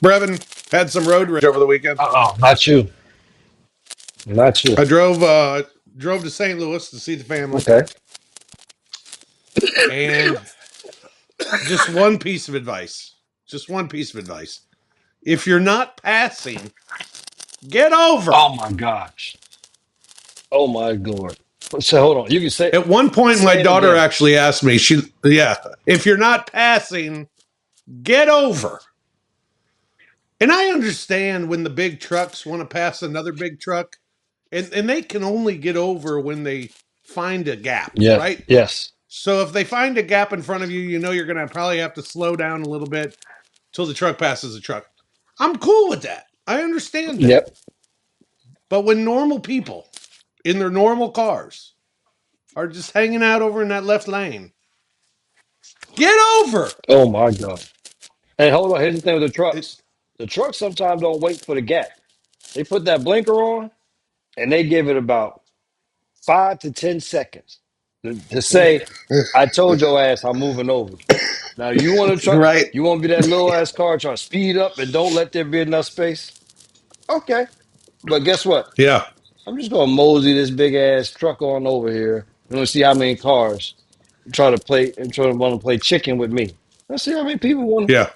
Brevin had some road rage over the weekend. Oh, not you. Not you. I drove to St. Louis to see the family, Okay. and just one piece of advice. Just one piece of advice. If you're not passing, get over. Oh my gosh. Oh my Lord. So hold on. You can At one point, my say it daughter again. actually asked me, if you're not passing, get over. And I understand when the big trucks want to pass another big truck, and they can only get over when they find a gap, Yeah. right? Yes. So if they find a gap in front of you, you know you're going to probably have to slow down a little bit till the truck passes the truck. I'm cool with that. I understand that. Yep. But when normal people in their normal cars are just hanging out over in that left lane, get over. Oh my God. And hold on. Here's the thing with the It, trucks. The trucks sometimes don't wait for the gap. They put that blinker on and they give it about 5 to 10 seconds to say, I told your ass I'm moving over. Now you want to try, right? you want to be that little ass car trying to speed up and don't let there be enough space? Okay. But guess what? Yeah, I'm just gonna mosey this big ass truck on over here. I'm gonna see how many cars try to play and try to want to play chicken with me. Let's see how many people want. yeah.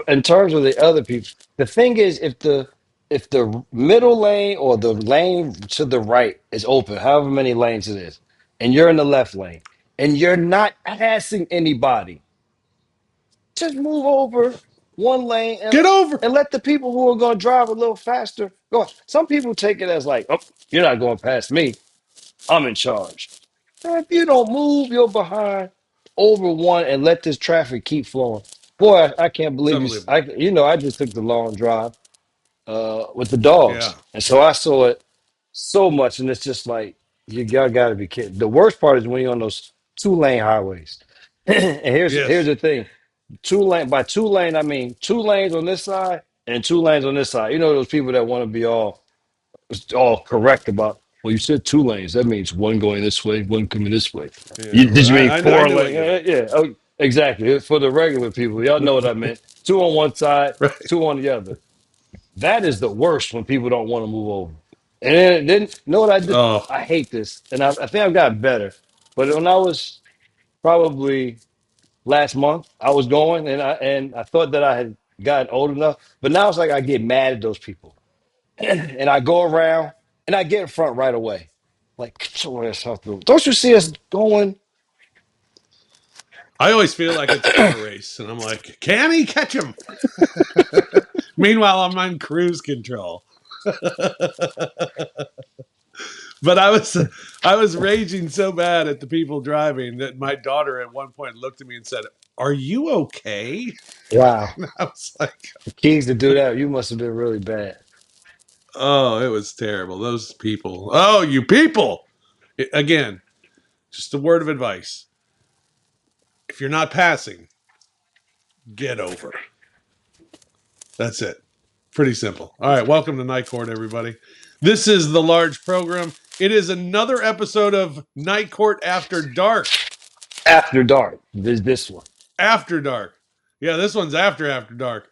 In terms of the other people, the thing is, if the middle lane or the lane to the right is open, however many lanes it is, and you're in the left lane, and you're not passing anybody, just move over one lane Get over. and let the people who are going to drive a little faster go. Some people take it as like, oh, you're not going past me. I'm in charge. Man, if you don't move your behind over one and let this traffic keep flowing, boy, I can't It's believe you. unbelievable. I just took the long drive with the Yeah, dogs, and so I saw it so much, and it's just like y'all got to be kidding. The worst part is when you're on those 2 lane highways. And here's yes, the thing: 2 lane by 2 lane, I mean 2 lanes on this side and 2 lanes on this side. You know those people that want to be all correct about. Well, you said 2 lanes. That means one going this way, one coming this way. yeah. Did you mean I four knew what lane? you meant. Yeah. Oh, exactly. For the regular people, y'all know what I meant. Two on one side, Right. two on the other. That is the worst when people don't want to move over. And then you know what I did? Oh, I hate this, and I think I've gotten better. But when I was probably last month, I was going, and I thought that I had gotten old enough. But now it's like I get mad at those people, and I go around and I get in front right away. Like, get your ass out the room. Don't you see us going? I always feel like it's a car race, and I'm like, can he catch him? Meanwhile, I'm on cruise control. But I was raging so bad at the people driving that my daughter at one point looked at me and said, "Are you okay?" Wow. And I was like, The keys to do that, you must have been really bad. "Oh, it was terrible. Those people. Oh, you people." Again, just a word of advice: if you're not passing, get over. That's it. Pretty simple. All right, welcome to Night Court, everybody. This is the large program. It is another episode of Night Court After Dark. After dark, this one. After Dark. Yeah, this one's after Dark.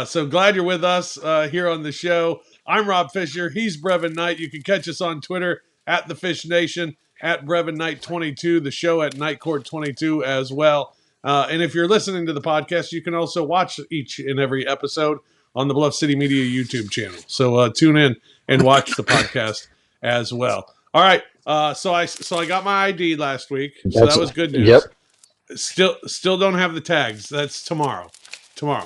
So glad you're with us here on the show. I'm Rob Fisher. He's Brevin Knight. You can catch us on Twitter at the Fish Nation, at Brevin Knight 22, the show at Night Court 22 as well. And if you're listening to the podcast, you can also watch each and every episode on the Bluff City Media YouTube channel. So tune in and watch the podcast as well. All right. So I got my ID last week, so that That's was good yep. news. Still don't have the tags. That's tomorrow. Tomorrow.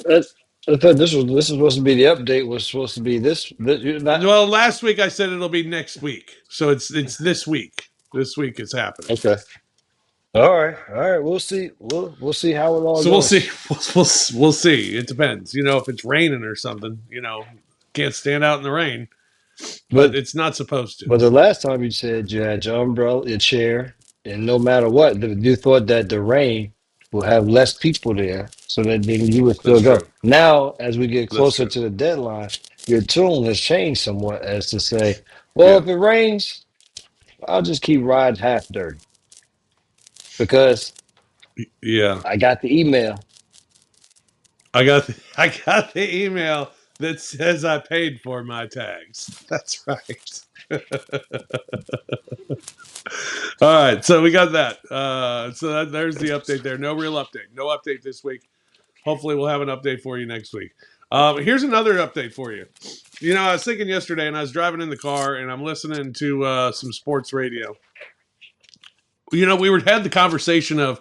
That's, I thought this was supposed to be the update. Was supposed to be this you're not Well, last week I said it'll be next week, so it's this week. This week it's happening. okay. All right. We'll see. We'll see how it all So we'll goes. see. We'll see. It depends. If it's raining or something. Can't stand out in the rain, but But it's not supposed to. but the last time you said you had your umbrella, your chair, and no matter what, you thought that the rain will have less people there, so that then you would That's still go. true. Now, as we get That's closer true. to the deadline, your tune has changed somewhat as to say, well, Yeah. if it rains, I'll just keep riding half dirty because Yeah. I got the email. I got the email that says I paid for my tags. That's right. All right, so we got that. There's the update there. No real update. No update this week. Hopefully, we'll have an update for you next week. Here's another update for you. You know, I was thinking yesterday, and I was driving in the car, and I'm listening to some sports radio. You know, had the conversation of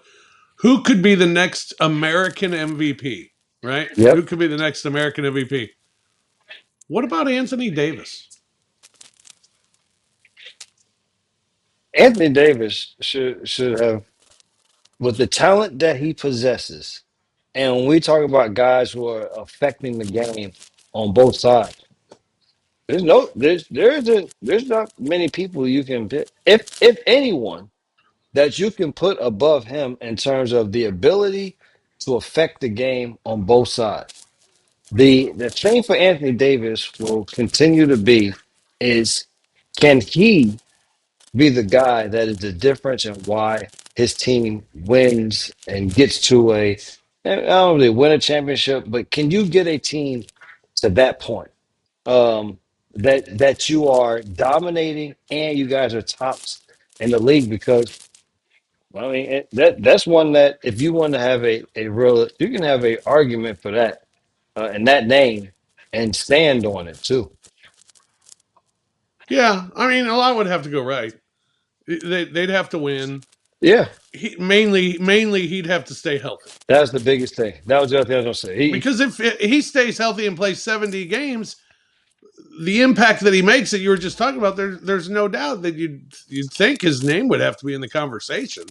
who could be the next American MVP, right? Who Yep. could be the next American MVP? What about Anthony Davis? Anthony Davis should have, with the talent that he possesses, and when we talk about guys who are affecting the game on both sides, there's not many people you can pick, if anyone, that you can put above him in terms of the ability to affect the game on both sides. The thing for Anthony Davis will continue to be is, can he be the guy that is the difference and why his team wins and gets to I don't know if they win a championship, but can you get a team to that point? That you are dominating and you guys are tops in the league, because I mean that's one that if you want to have a real, you can have a argument for that and that name and stand on it too. Yeah, I mean, a lot would have to go right. They'd have to win. Yeah, Mainly, he'd have to stay healthy. that's the biggest thing. That was the other thing I was gonna say. Because if he stays healthy and plays 70 games, the impact that he makes that you were just talking about, there's no doubt that you'd think his name would have to be in the conversation.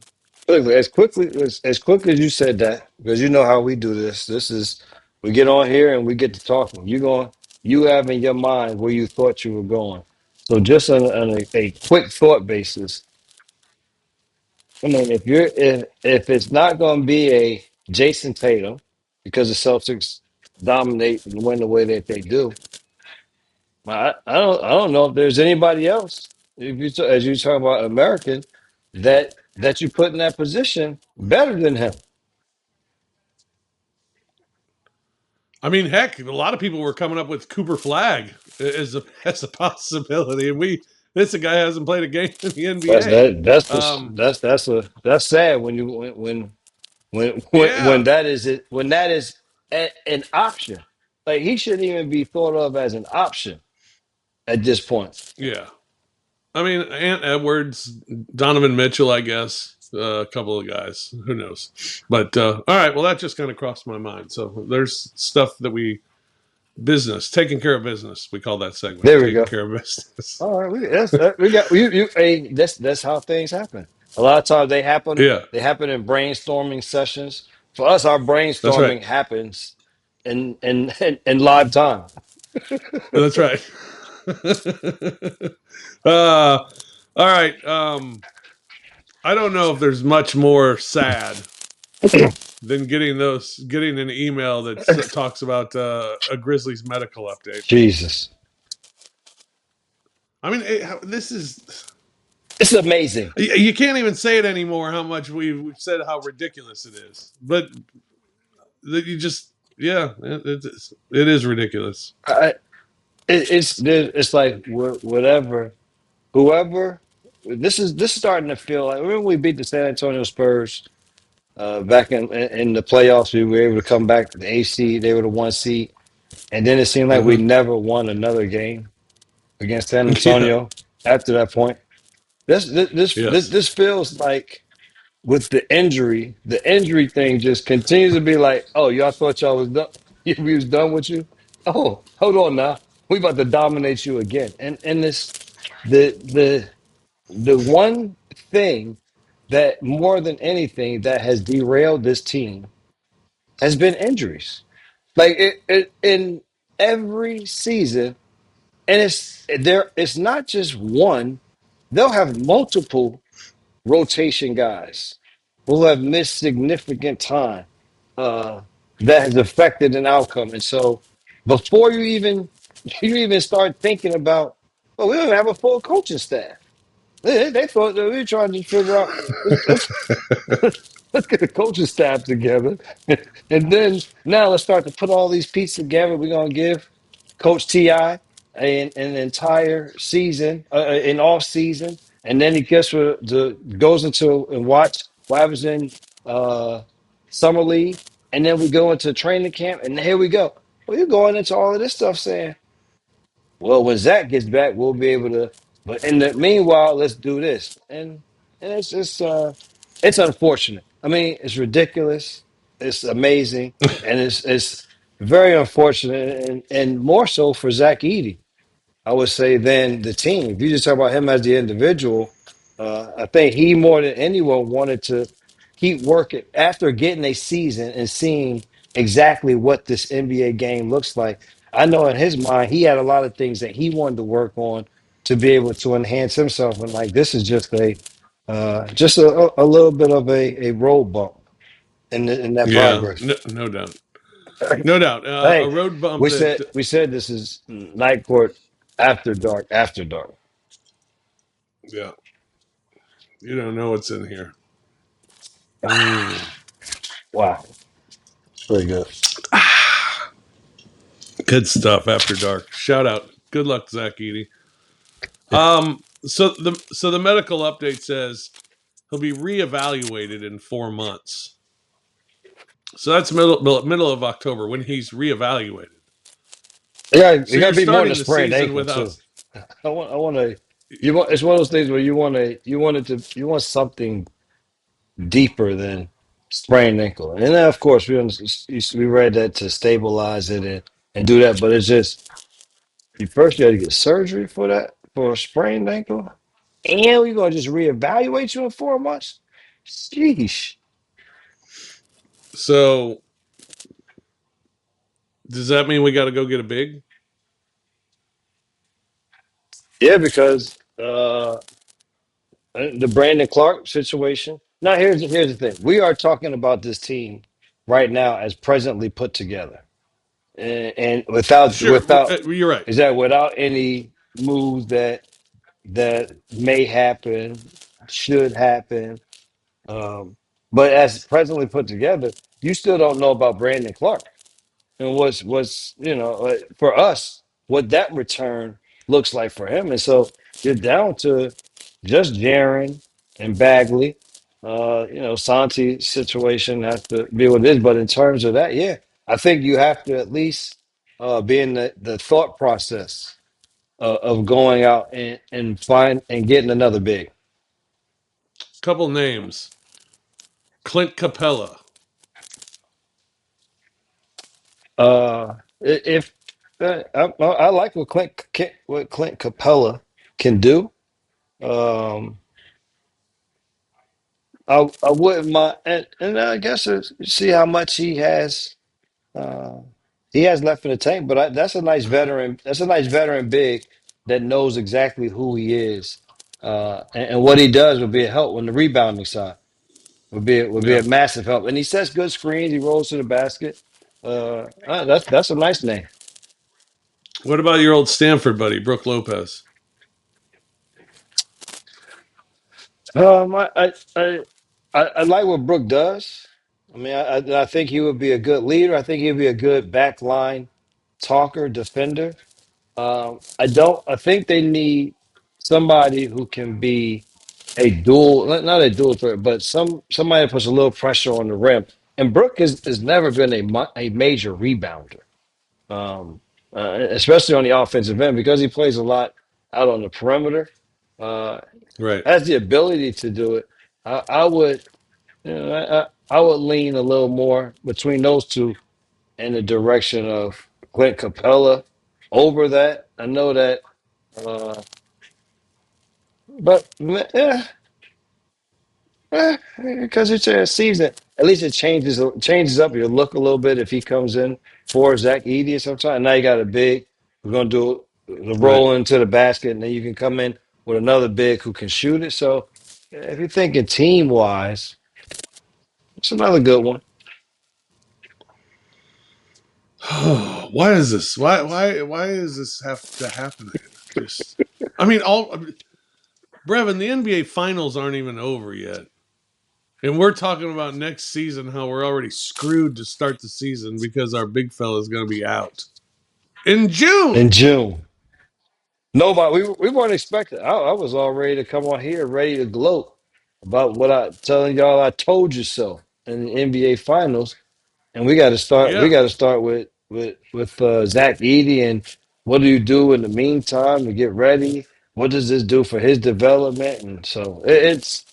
Look, as quick as you said that, because you know how we do this. This is, we get on here and we get to talking. You have in your mind where you thought you were going. So just on a quick thought basis, I mean, if it's not going to be a Jason Tatum because the Celtics dominate and win the way that they do, I don't know if there's anybody else, if as you talk about American, that you put in that position better than him. I mean, heck, a lot of people were coming up with Cooper Flag as a possibility, and this guy hasn't played a game in the That's NBA. that. That's the, Um, that's sad when when yeah, that is it, when that is an option. Like, he shouldn't even be thought of as an option at this point. yeah. I mean, Ant Edwards, Donovan Mitchell, I guess, a couple of guys. Who knows? But all right, well, that just kind of crossed my mind. So there's stuff that taking care of business. We call that segment, There we taking go. care of business. All right, we got you. Hey, that's how things happen. A lot of times they happen. Yeah, They happen in brainstorming sessions. For us, our that's right. brainstorming happens in live time. That's right. uh, all right. I don't know if there's much more sad than getting an email that talks about a Grizzlies medical update. Jesus, I mean, this is it's amazing. you can't even say it anymore. How much we've said how ridiculous it is, but that you just yeah, it is ridiculous. It's like whatever, whoever. This is starting to feel like, remember we beat the San Antonio Spurs back in the playoffs. We were able to come back to the AC. They were the 1 seed, and then it seemed like we Uh-huh. never won another game against San Yeah. Antonio after that point. Yes. This feels like, with the injury thing just continues to be like, oh, y'all thought y'all was done, we was done with you. Oh, hold on now, we about to dominate you again. And this the the one thing that more than anything that has derailed this team has been injuries. Like, in every season, and it's not just one. They'll have multiple rotation guys who have missed significant time uh, that has affected an outcome. And so, before you even start thinking about, well, we don't have a full coaching staff. They thought that we were trying to figure out let's get the coaching staff together, and then now let's start to put all these pieces together. We're gonna give Coach Ti an entire season, an off season, and then he gets goes into and watch what happens in uh, summer league, and then we go into training camp, and here we go. Well, you're going into all of this stuff saying, well, when Zach gets back, we'll be able to. But in the meanwhile, let's do this, and it's unfortunate. I mean, it's ridiculous. It's amazing, and it's very unfortunate, and more so for Zach Edey, I would say, than the team. If you just talk about him as the individual, I think he more than anyone wanted to keep working after getting a season and seeing exactly what this NBA game looks like. I know in his mind, he had a lot of things that he wanted to work on to be able to enhance himself. And like, this is just a little bit of a road bump in that Yeah, progress. no, no doubt. No doubt. A Hey, road bump we that, said we said this is night court after dark, after dark. yeah, you don't know what's in here. Mm. Wow, very good. Good stuff after dark. Shout out. Good luck, Zach Eady. So the medical update says he'll be reevaluated in 4 months. So that's middle of October when he's reevaluated. You So got you're to be more than a starting the sprained season ankle without. too. I want to. You want. It's one of those things where you want it to, you want something deeper than sprained ankle. And then of course we read that to stabilize it and do that, but it's just you got to get surgery for that for a sprained ankle, and we're gonna just reevaluate you in 4 months. Sheesh. So does that mean we got to go get a big? Yeah, because the Brandon Clark situation. Now here's the thing. We are talking about this team right now as presently put together, and Sure, you're right. without any moves that may happen, should happen. Um, but as presently put together, you still don't know about Brandon Clark and what's for us what that return looks like for him. And so you're down to just Jaron and Bagley. Santi situation has to be what it is. But in terms of that, yeah, I think you have to at least be in the thought process of going out and getting another big. Couple names: Clint Capella. If I like what Clint Capella can do. Um, I wouldn't mind, and I guess see how much uh, he has left in the tank. But that's a nice veteran. That's a nice veteran big that knows exactly who he is, and what he does would be a help on the rebounding side. Would be Yeah. a massive help, and he sets good screens. He rolls to the basket. That's a nice name. What about your old Stanford buddy, Brooke Lopez? Um, I, I, I, I like what Brook does. I mean, I think he would be a good leader. I think he'd be a good backline talker, defender. I don't. I think they need somebody who can be a dual, not a dual threat, but somebody that puts a little pressure on the rim. And Brook has never been a major rebounder, especially on the offensive end because he plays a lot out on the perimeter. Uh, Right. has the ability to do it. I would, I would lean a little more between those two in the direction of Clint Capella over that. I know that, uh, but because it's a season, at least it changes up your look a little bit if he comes in for Zach Edey sometime. Now you got a big. We're gonna do the Right. roll into the basket, and then you can come in with another big who can shoot it. So if you're thinking team wise, it's another good one. Why is this? Why is this have to happen again? Just, I mean, all. Brevin, the NBA finals aren't even over yet. And we're talking about next season, how we're already screwed to start the season because our big fella is going to be out in in June. June. Nobody, we weren't expecting. I was all ready to come on here, ready to gloat about what I telling y'all. I told you so in the NBA Finals, and we got to start. We Yeah, got to start with Zach Edey, and what do you do in the meantime to get ready? What does this do for his development? And so it's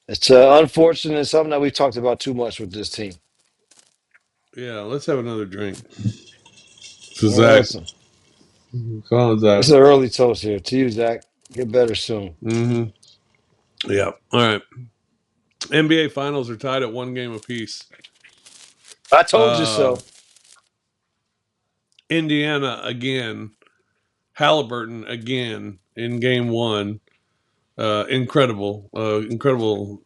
it's unfortunate. Something that we talked about too much with this team. yeah. Let's have another drink. So Well, Zach, listen, call it Zach. it's an early toast here to you, Zach. Get better soon. Mm-hmm. Yeah. All right. NBA finals are tied at one game apiece. I told you Uh, so. Indiana again. Halliburton again in game one. Incredible, incredible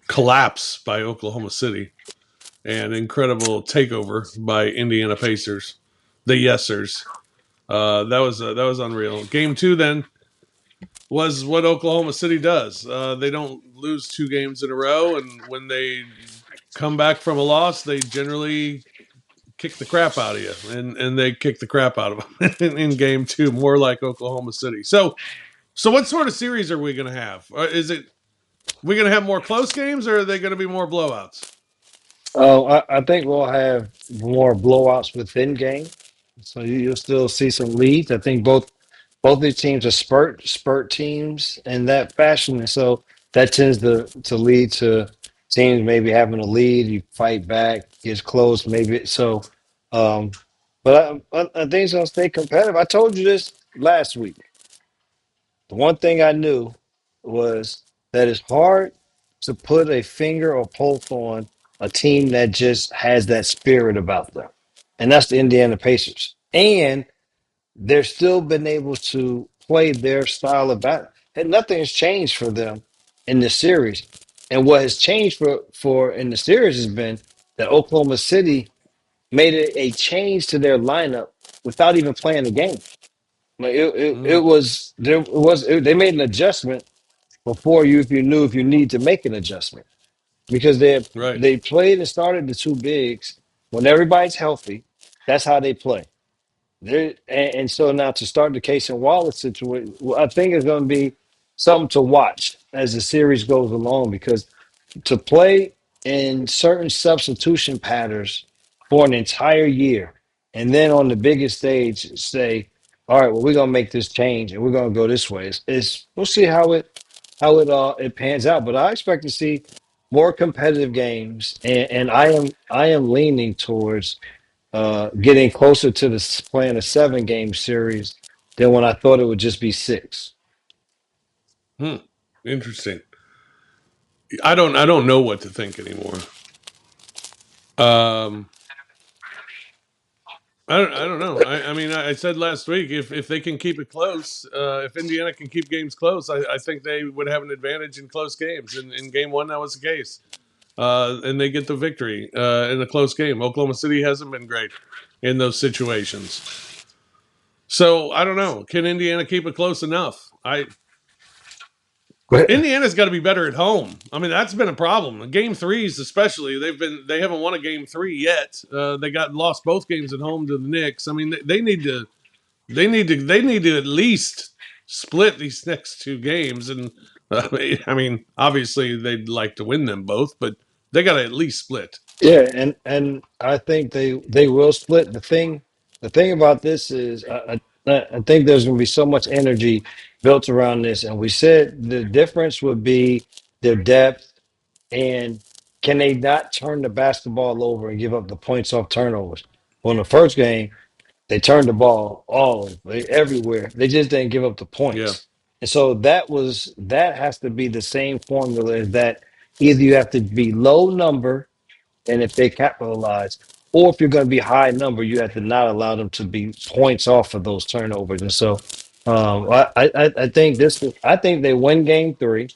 collapse by Oklahoma City and incredible takeover by Indiana Pacers, the Yesers. That was unreal. Game two then was what Oklahoma City does. They don't lose two games in a row, and when they come back from a loss, they generally kick the crap out of you, and they kick the crap out of them in game two, more like Oklahoma City. So what sort of series are we going to have? Is it we going to have more close games, or are they going to be more blowouts? Oh, I think we'll have more blowouts within game, so you'll still see some leads. I think both these teams are spurt teams in that fashion, and so that tends to lead to teams maybe having a lead. You fight back, gets close, maybe so. Um, but I think it's gonna stay competitive. I told you this last week. The one thing I knew was that it's hard to put a finger or pulse on a team that just has that spirit about them. And that's the Indiana Pacers. And they're still been able to play their style of battle. And nothing has changed for them in this series. And what has changed for in the series has been that Oklahoma City made a change to their lineup without even playing the game. Like it Mm, was there was they made an adjustment before you if you knew if you need to make an adjustment because right. they played and started the two bigs when everybody's healthy. That's how they play. And so now to start the Case and Wallace situation, well, I think it's going to be something to watch as the series goes along because to play in certain substitution patterns for an entire year and then on the biggest stage say, all right, well, we're gonna make this change and we're gonna go this way. We'll see how it pans out. But I expect to see more competitive games and I am leaning towards getting closer to playing a 7 game series than when I thought it would just be 6. Hmm. Interesting. I don't know what to think anymore. Um, I don't know. I mean, I said last week if they can keep it close, if Indiana can keep games close, I think they would have an advantage in close games. In game one, that was the case, and they get the victory in a close game. Oklahoma City hasn't been great in those situations, so I don't know. Can Indiana keep it close enough? I Indiana's got to be better at home. I mean, that's been a problem. Game threes, especially, they haven't won a game three yet. They got lost both games at home to the Knicks. I mean, they need to at least split these next two games. And I mean, obviously they'd like to win them both, but they got to at least split. Yeah, and I think they will split. The thing about this is I think there's going to be so much energy built around this, and we said the difference would be their depth and can they not turn the basketball over and give up the points off turnovers. Well, in the first game, they turned the ball all over, everywhere. They just didn't give up the Yeah. points, and so that has to be the same formula. Is that either you have to be low number and if they capitalize, or if you're going to be high number, you have to not allow them to be points off of those turnovers. And so, I think I think they win game 3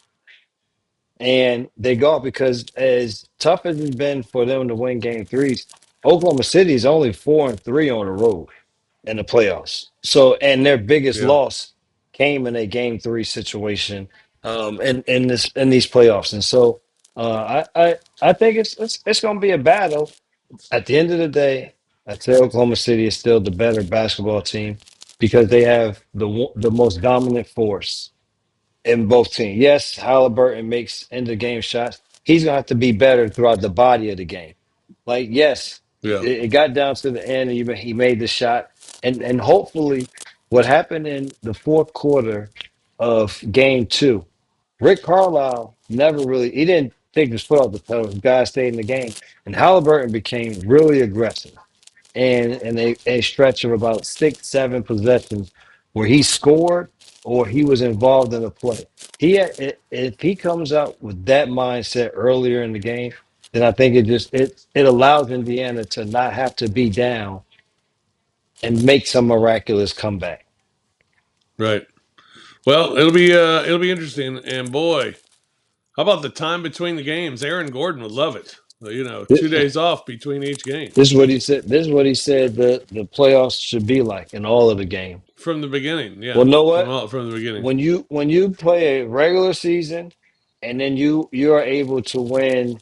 and they go because as tough as it's been for them to win game 3s, Oklahoma City is only 4-3 on the road. in the playoffs. So, and their biggest Yeah. loss came in a game three situation in these playoffs. And so, I think it's going to be a battle. At the end of the day, I'd say Oklahoma City is still the better basketball team because they have the most dominant force in both teams. Yes, Halliburton makes end of game shots. He's gonna have to be better throughout the body of the game. Like, yes, Yeah. it got down to the end, and he made the shot, and hopefully, what happened in the fourth quarter of game two, Rick Carlisle never really he didn't take his foot off the pedal. The guy stayed in the game, and Halliburton became really aggressive and a stretch of about 6, 7 possessions where he scored or he was involved in a play. If he comes out with that mindset earlier in the game, then I think it allows Indiana to not have to be down and make some miraculous comeback. Right. Well, it'll be interesting. And boy, how about the time between the games? Aaron Gordon would love it. You know, two This days off between each game is what he said. This is what he said the playoffs should be like in all of the game. from the beginning. Well, Yeah, know what? from the beginning. When you play a regular season and then you are able to win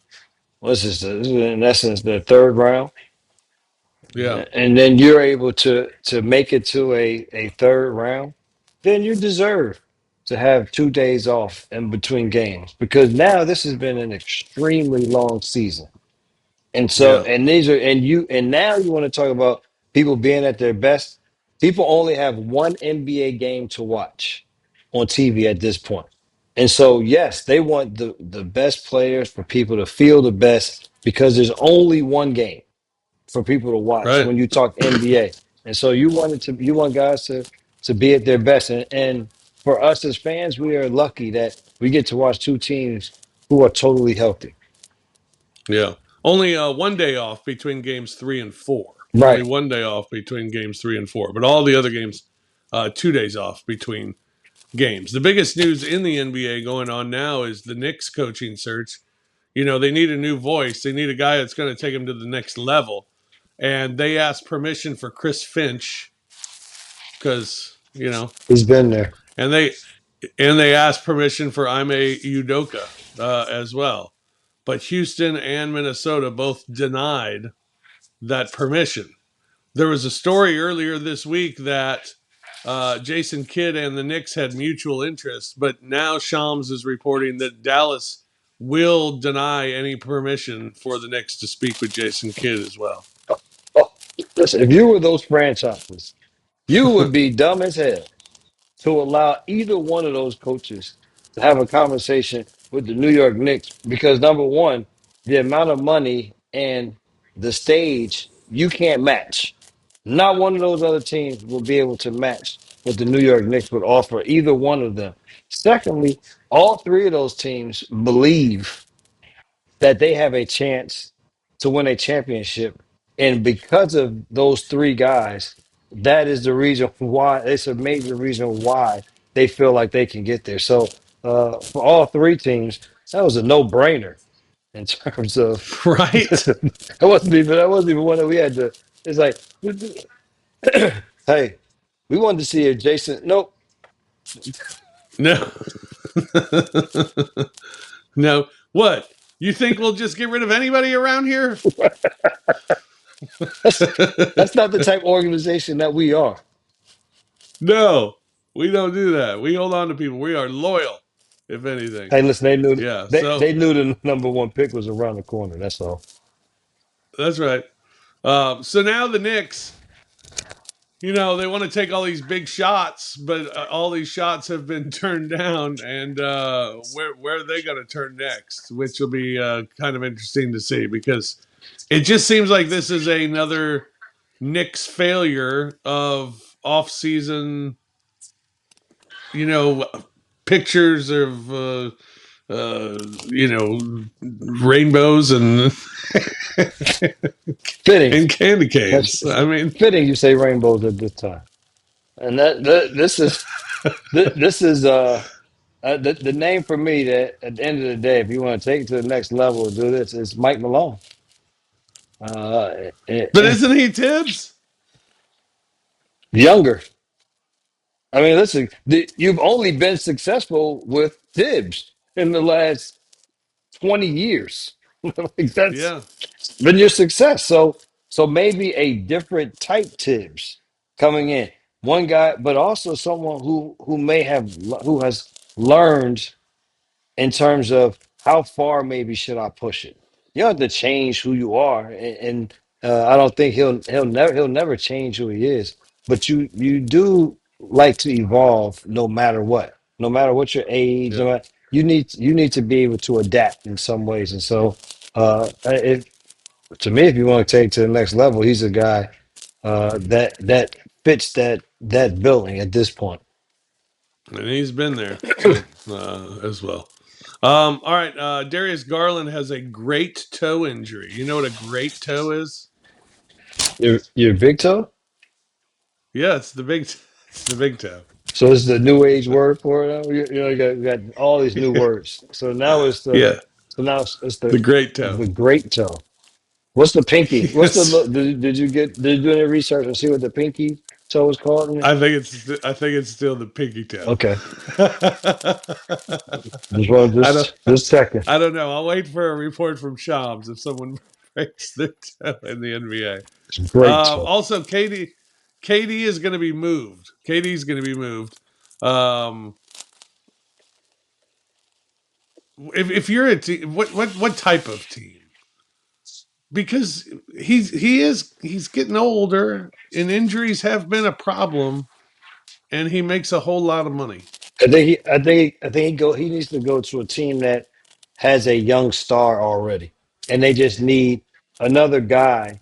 what's this is in essence the third round Yeah. and then you're able to make it to a third round, then you deserve to have 2 days off in between games because now this has been an extremely long season. And so, Yeah. and these are, and now you want to talk about people being at their best. People only have one NBA game to watch on TV at this point. And so, yes, they want the best players for people to feel the best because there's only one game for people to watch Right. when you talk NBA. And so you want guys to be at their best. And for us as fans, we are lucky that we get to watch two teams who are totally healthy. Yeah. Only one day off between games three and four. Only Right. one day off between games three and four. But all the other games, 2 days off between games. The biggest news in the NBA going on now is the Knicks coaching search. You know, they need a new voice. They need a guy that's going to take them to the next level. And they asked permission for Chris Finch because, you know, He's been there. and they asked permission for Ime Udoka as well. But Houston and Minnesota both denied that permission. There was a story earlier this week that Jason Kidd and the Knicks had mutual interest, but now Shams is reporting that Dallas will deny any permission for the Knicks to speak with Jason Kidd as well. Oh, listen, if you were those franchises, you would be dumb as hell to allow either one of those coaches to have a conversation with the New York Knicks because number one, the amount of money and the stage you can't match. Not one of those other teams will be able to match what the New York Knicks would offer either one of them. Secondly, all three of those teams believe that they have a chance to win a championship. And because of those three guys, that is the reason why it's a major reason why they feel like they can get there. So for all three teams, that was a no-brainer in terms of Right? that wasn't even one that we had to. It's like, hey, we wanted to see if Jason. Nope, No. No. What? You think we'll just get rid of anybody around here? that's that's not the type of organization that we are. No, we don't do that. We hold on to people. We are loyal, if anything. Hey, listen, they knew Yeah, they so knew the number one pick was around the corner. That's all. that's right. So now the Knicks, you know, they want to take all these big shots, but all these shots have been turned down. And where are they going to turn next? Which will be kind of interesting to see because it just seems like this is another Knicks failure of off-season, you know, pictures of you know, rainbows and Fitting. and candy That's canes. I mean, fitting. You say rainbows at this time, and this is the name for me that at the end of the day, if you want to take it to the next level, do this is Mike Malone. Uh, eh, but eh, isn't he Tibbs? Younger. I mean, listen, you've only been successful with Tibbs in the last 20 years. Like that's Yeah, been your success. So maybe a different type Tibbs coming in. One guy, but also someone who may have who has learned in terms of how far maybe should I push it. You have to change who you are, and I don't think he'll never change who he is. But you do like to evolve no matter what your age, yeah. you need to be able to adapt in some ways. And so, if to me, if you want to take to the next level, he's a guy that fits that building at this point. And he's been there, so as well. All right, Darius Garland has a great toe injury. You know what a great toe is? Your big toe. Yeah, it's the big, it's the big toe. So this is the new age word for it. You got all these new words. So now Yeah, it's the great toe. the great toe. What's the pinky? What's the Yes, did you do any research and see what the pinky toe is called? I think it's still the pinky toe. Okay, just want I don't just checking. I don't know. I'll wait for a report from Shams if someone breaks their toe in the NBA. It's great toe. Also, Katie is going to be moved. Katie's going to be moved. Um, if you're a team, what type of team? Because he's getting older, and injuries have been a problem, and he makes a whole lot of money. He needs to go to a team that has a young star already, and they just need another guy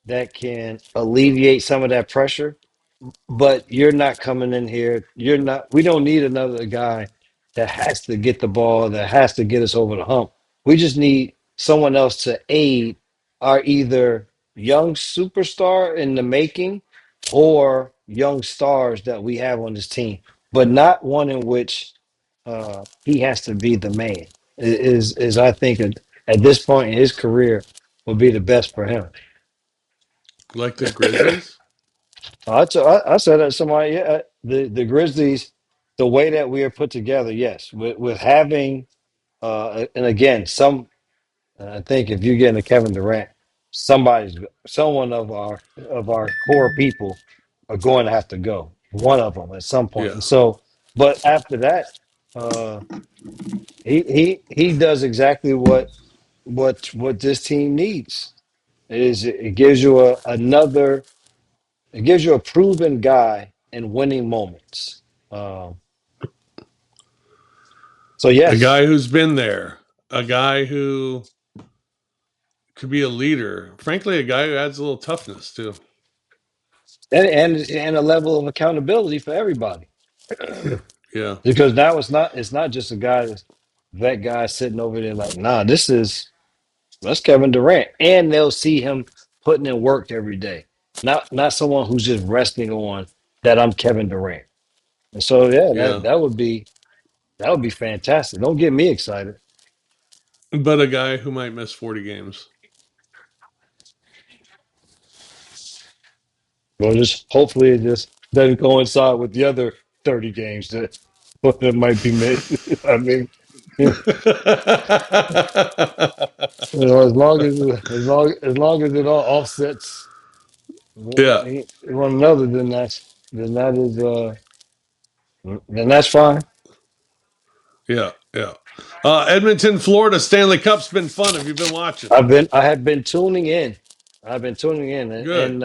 that can alleviate some of that pressure. But you're not coming in here. You're not. We don't need another guy that has to get the ball, that has to get us over the hump. We just need someone else to aid our either young superstar in the making or young stars that we have on this team, but not one in which he has to be the man. Is I think at this point in his career would be the best for him. Like the Grizzlies. I said that to somebody. Yeah, the Grizzlies, the way that we are put together, yes, with having and again, I think if you get into Kevin Durant, someone of our core people are going to have to go. One of them at some point, Yeah, and so, but after that, uh, he does exactly what this team needs. Is it gives you another. It gives you a proven guy in winning moments. Um, so a yes, guy who's been there, a guy who could be a leader. Frankly, a guy who adds a little toughness too. and a level of accountability for everybody, Yeah, because now it's not just a guy that guy sitting over there like, nah, that's Kevin Durant, and they'll see him putting in work every day. Not someone who's just resting on that I'm Kevin Durant. And so yeah, yeah. that would be fantastic. Don't get me excited. But a guy who might miss 40 games. Well, just hopefully it just doesn't coincide with the other 30 games that might be made. I mean, you as long as long as it all offsets Yeah, one another, then that is then that's fine. yeah, yeah. Edmonton, Florida, Stanley Cup's been fun. Have you been watching? I have been tuning in. I've been tuning in, Good.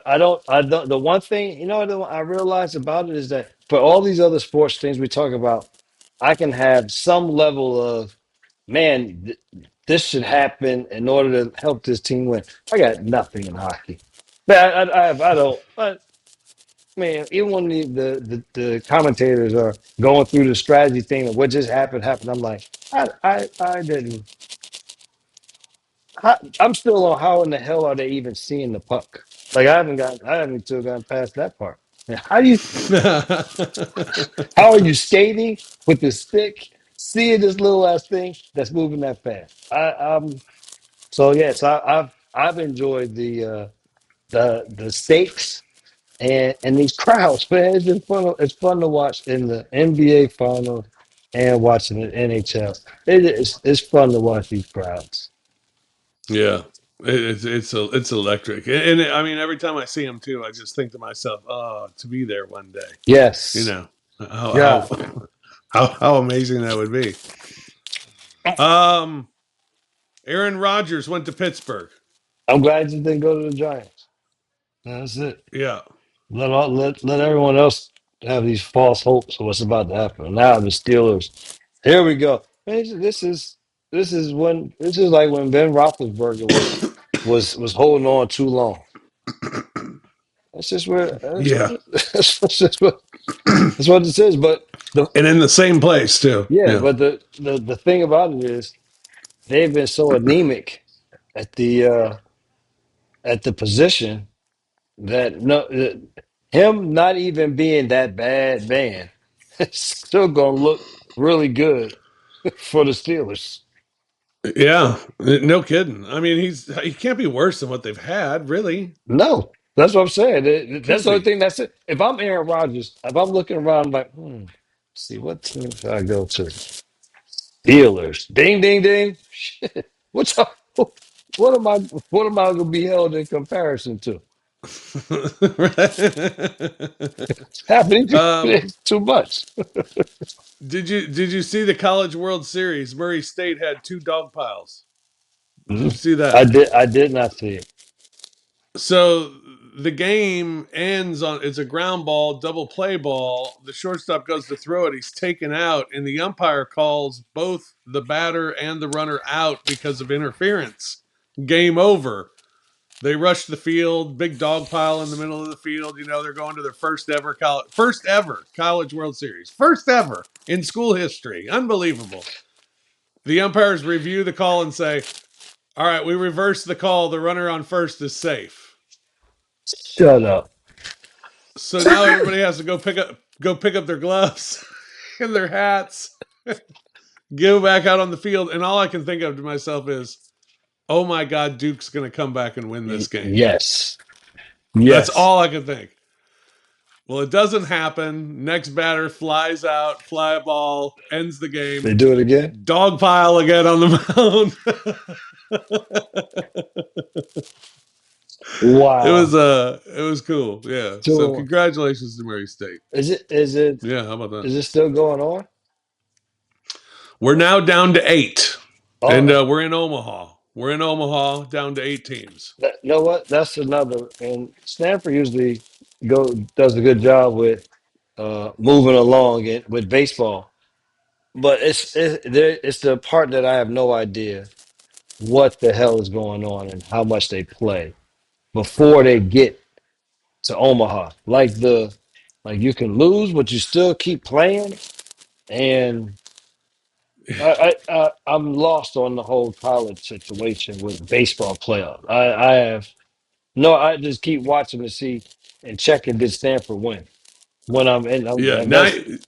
I don't. The one thing I realize about it is that for all these other sports things we talk about, I can have some level of man. This should happen in order to help this team win. I got nothing in hockey. Man, I don't. Man, even when the commentators are going through the strategy thing of what just happened, I'm like, I didn't. I'm still on how in the hell are they even seeing the puck? Like I haven't still gotten past that part. Now, how are you skating with the stick, seeing this little ass thing that's moving that fast? So yes, I've enjoyed the stakes. and these crowds, man, it's just fun. It's fun to watch in the NBA finals and watching the NHL. It's fun to watch these crowds. Yeah, it's electric, and I mean every time I see him too, I just think to myself, oh, to be there one day, you Yes, know, how yeah. how amazing that would be. Um, Aaron Rodgers went to Pittsburgh. I'm glad you didn't go to the Giants. That's it. Yeah, Let everyone else have these false hopes of what's about to happen. Now the Steelers. Here we go. Man, this is like when Ben Roethlisberger was holding on too long. That's just where yeah, that's just what that's what this is. But the and in the same place too. yeah, Yeah, but the thing about it is they've been so anemic at the position that him not even being that bad man, it's still gonna look really good for the Steelers. yeah, no kidding. I mean, he can't be worse than what they've had, really. No, that's what I'm saying. That's Can't the only be. thing that's it. If I'm Aaron Rodgers, if I'm looking around, I'm like, see what team should I go to? Steelers. Ding, ding, ding. Shit. What am I? What am I going to be held in comparison to? It's happening. um, It's too much. did you see the College World Series? Murray State had two dog piles. Did you Mhm. see that? I did not see it. So the game ends on it's a ground ball, double play ball. The shortstop goes to throw it. He's taken out, and the umpire calls both the batter and the runner out because of interference. Game over. They rush the field, big dog pile in the middle of the field. You know, they're going to their first ever college World Series, first ever in school history. Unbelievable. The umpires review the call and say, "All right, we reversed the call. The runner on first is safe." Shut up. So now everybody has to go pick up their gloves and their hats, go back out on the field, and all I can think of to myself is, "Oh my God, Duke's going to come back and win this game." Yes. That's Yes. all I can think. Well, it doesn't happen. Next batter flies out, fly ball, ends the They game. do it again? Dog pile again on the mound. Wow. It was cool. Yeah. So So congratulations to Murray State. is it Yeah, how about that? is it still going on? We're now down to 8. Oh, And we're in Omaha. We're in Omaha, down to 8 teams. you know what? That's another. And Stanford usually does a good job with moving along with baseball. But it's the part that I have no idea what the hell is going on and how much they play before they get to Omaha. Like you can lose, but you still keep playing. And I'm lost on the whole college situation with baseball playoff. I have no. I just keep watching to see and checking did Stanford win when I'm in. Yeah,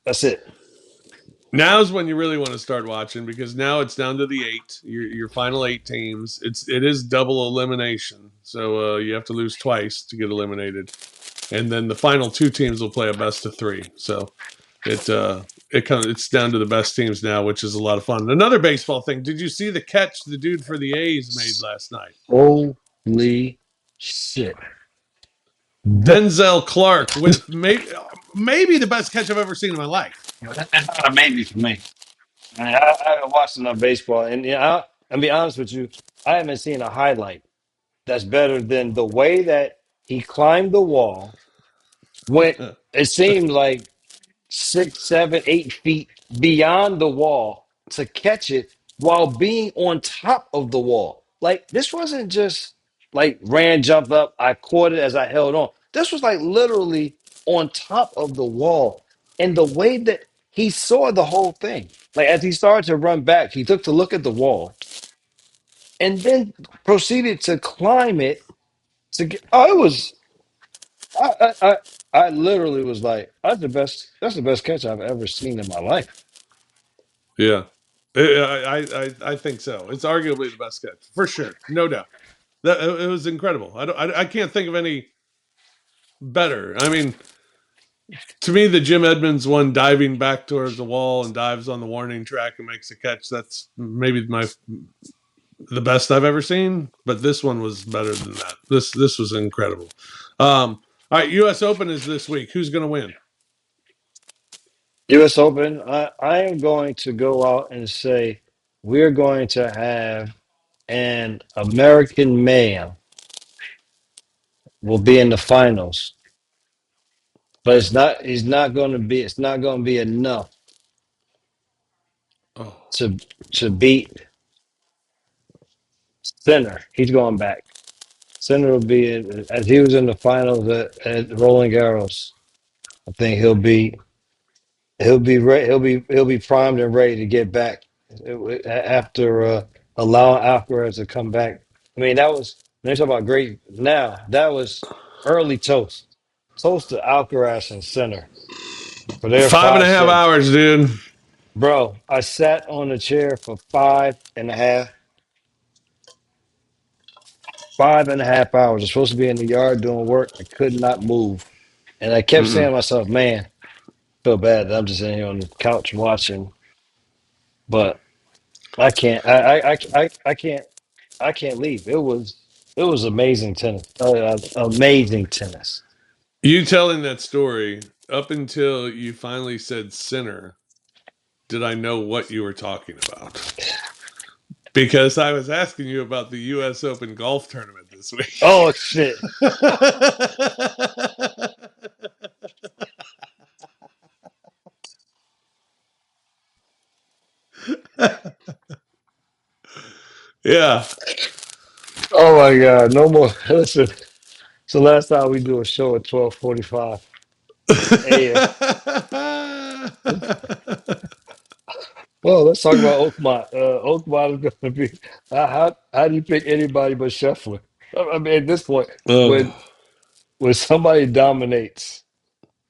That's it. now's when you really want to start watching because now it's down to the 8. Your final 8 teams. It is double elimination, so you have to lose twice to get eliminated, and then the final 2 teams will play a best of 3. So it's down to the best teams now, which is a lot of fun. Another baseball thing. Did you see the catch the dude for the A's made last night? Holy shit! Denzel Clark with maybe the best catch I've ever seen in my life. That's not a maybe for me. I haven't watched enough baseball, and I'll be honest with you, I haven't seen a highlight that's better than the way that he climbed the wall. Went. It seemed like 6, 7, 8 feet beyond the wall to catch it while being on top of the wall. Like this wasn't just like ran, jumped up, I caught it as I held on. This was like literally on top of the wall. And the way that he saw the whole thing, like as he started to run back, he took to look at the wall and then proceeded to climb it to get. Oh, it was. I literally was like, that's the best. That's the best catch I've ever seen in my life. Yeah, I think so. It's arguably the best catch for sure, no doubt. That it was incredible. I can't think of any. better. I mean, to me, the Jim Edmonds one, diving back towards the wall and dives on the warning track and makes a catch, that's maybe the best I've ever seen. But this one was better than that. This was incredible. All right, U.S. Open is this week. Who's going to win? U.S. Open. I am going to go out and say we're going to have an American male will be in the finals, but it's not. He's not going to be. It's not going to be enough Oh, to beat Sinner. He's going back. Sinner will be as he was in the finals at Rolling Arrows. I think he'll be primed and ready to get back after allowing Alcaraz to come back. I mean, that was when they talk about great. Now that was early toast to Alcaraz and Sinner for their five and a five half set. hours, dude. Bro, I sat on the chair for 5.5 hours. I'm supposed to be in the yard doing work. I could not move, and I kept saying Mm-mm. to myself, "Man, I feel bad that I'm just in here on the couch watching." But I can't. I can't. I can't leave. It was amazing tennis. Amazing tennis. You telling that story up until you finally said sinner, did I know what you were talking about? Because I was asking you about the U.S. Open golf tournament this week. Oh shit! Yeah. Oh my god! No more. Listen. So last time we do a show at 12:45 a.m. Well, let's talk about Oakmont. Oakmont is going to be. How do you pick anybody but Scheffler? I mean, at this point, Oh, when somebody dominates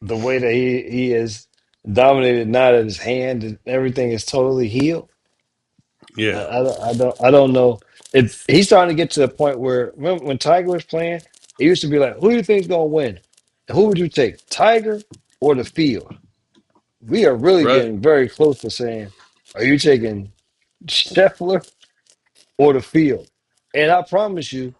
the way that he is dominated, now that his hand and everything is totally healed. yeah. I don't know. It's he's starting to get to the point where remember when Tiger was playing, it used to be like, who do you think's gonna win? Who would you take, Tiger or the field? We are really Right. getting very close to saying, are you taking Scheffler or the field? And I promise you,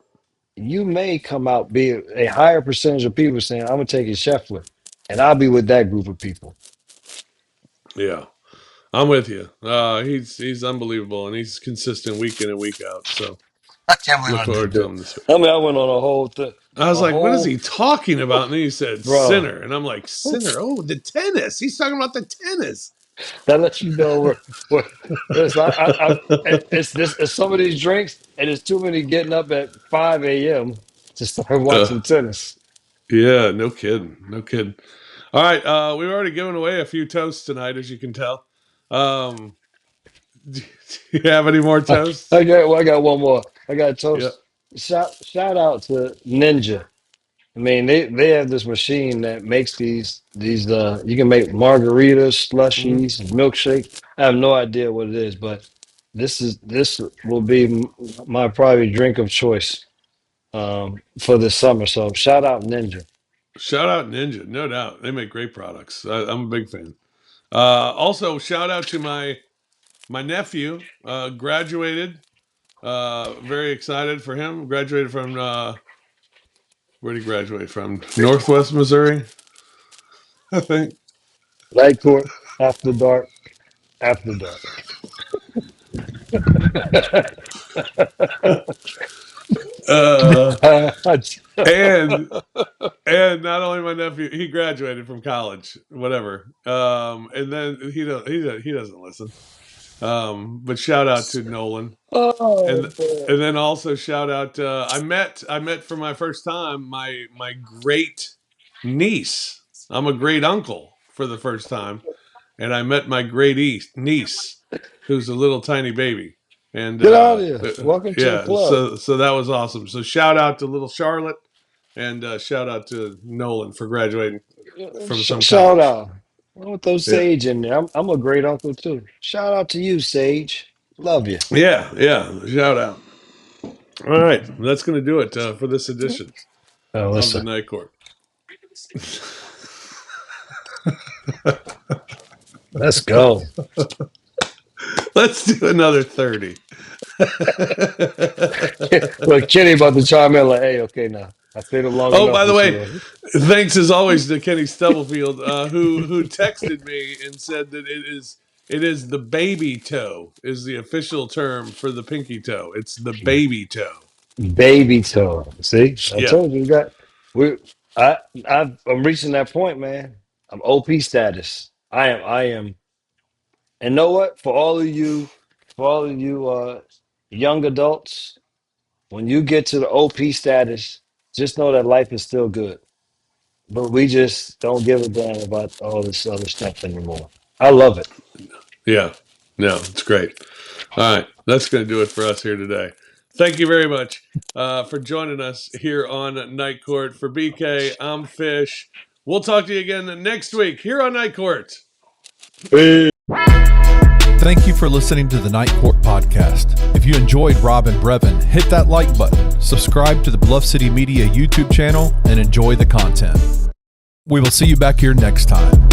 you may come out be a higher percentage of people saying, I'm gonna take a Scheffler, and I'll be with that group of people. Yeah. I'm with you. He's unbelievable and he's consistent week in and week out. So I can't believe look I did forward to that. him this week. I mean, I went on a whole I was a like, what is whole he talking about? And then he said bro. sinner. And I'm like, sinner? Oh, the tennis. He's talking about the tennis. That lets you know where it's not, it's this it's some of these drinks and it's too many getting up at 5 a.m. to start Uh, watching tennis. yeah, no kidding. No kidding. All right. We've already given away a few toasts tonight, as you can tell. Um, do you have any more toasts? I got one more. I got a Yeah. toast. Shout out to Ninja. I mean, they have this machine that makes these you can make margaritas, Mhm. slushies, milkshake. I have no idea what it is, but this will be my probably drink of choice for this summer. So shout out Ninja. Shout out Ninja, no doubt. They make great products. I'm a big fan. Also, shout out to my nephew. Graduated. Very excited for him. Graduated from where did he graduate from? Northwest Missouri, I think. Night court, after dark, after dark. uh, and not only my nephew, he graduated from college, whatever. And then he doesn't listen. But shout out to Nolan, oh, and boy. then also shout out. I met for my first time my great niece. I'm a great uncle for the first time, and I met my niece, who's a little tiny baby. And Get out of here. Welcome to the yeah, club. so that was awesome. So shout out to little Charlotte, and shout out to Nolan for graduating from some Shout college. out. I want those Yeah, Sage in there. I'm a great uncle too. Shout out to you, Sage. Love you. yeah. Shout out. All right, that's going to do it for this edition Oh, of the listen. Night Court. Let's go. Let's do another 30. Look, Kenny about to chime in like, hey, okay, now I stayed him long Oh, enough by the this way, year. thanks as always to Kenny Stubblefield, who texted me and said that it is the baby toe is the official term for the pinky toe. It's the baby toe. Baby toe. See, I Yeah, told you, we. I'm reaching that point, man. I'm OP status. I am. And know what? For all of you young adults, when you get to the OP status, just know that life is still good. But we just don't give a damn about all this other stuff anymore. I love it. yeah. No, it's great. All right, that's going to do it for us here today. Thank you very much for joining us here on Night Court. For BK, I'm Fish. We'll talk to you again next week here on Night Court. Thank you for listening to the Night Court podcast. If you enjoyed Rob and Brevin, hit that like button, subscribe to the Bluff City Media YouTube channel, and enjoy the content. We will see you back here next time.